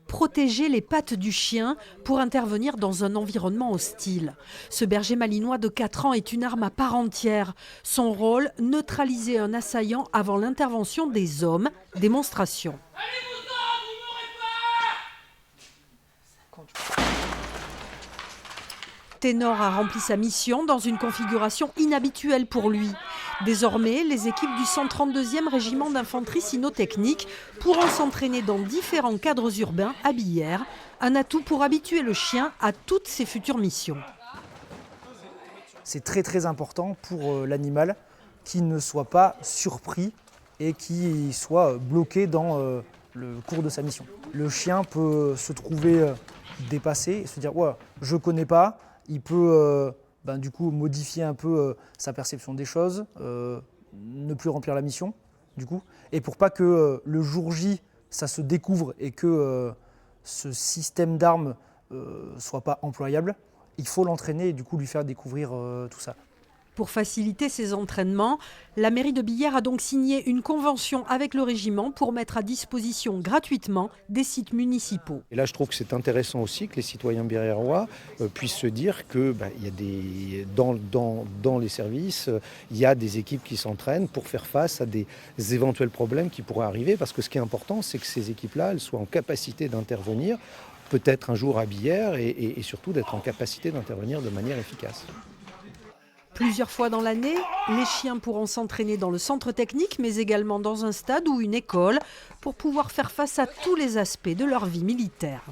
protéger les pattes du chien pour intervenir dans un environnement hostile. Ce berger malinois de 4 ans est une arme à part entière. Son rôle, neutraliser un assaillant avant l'intervention des hommes. Démonstration. Ténor a rempli sa mission dans une configuration inhabituelle pour lui. Désormais, les équipes du 132e régiment d'infanterie cynotechnique pourront s'entraîner dans différents cadres urbains à Billère, un atout pour habituer le chien à toutes ses futures missions. C'est très important pour l'animal qu'il ne soit pas surpris et qu'il soit bloqué dans le cours de sa mission. Le chien peut se trouver dépassé et se dire ouais, je ne connais pas. Il peut du coup modifier un peu sa perception des choses, ne plus remplir la mission, du coup. Et pour pas que le jour J, ça se découvre et que ce système d'armes soit pas employable, il faut l'entraîner et du coup lui faire découvrir tout ça. Pour faciliter ces entraînements, la mairie de Billère a donc signé une convention avec le régiment pour mettre à disposition gratuitement des sites municipaux. Et là, je trouve que c'est intéressant aussi que les citoyens biérérois puissent se dire que il y a dans les services, il y a des équipes qui s'entraînent pour faire face à des éventuels problèmes qui pourraient arriver. Parce que ce qui est important, c'est que ces équipes-là, elles soient en capacité d'intervenir, peut-être un jour à Billère, et surtout d'être en capacité d'intervenir de manière efficace. Plusieurs fois dans l'année, les chiens pourront s'entraîner dans le centre technique, mais également dans un stade ou une école, pour pouvoir faire face à tous les aspects de leur vie militaire.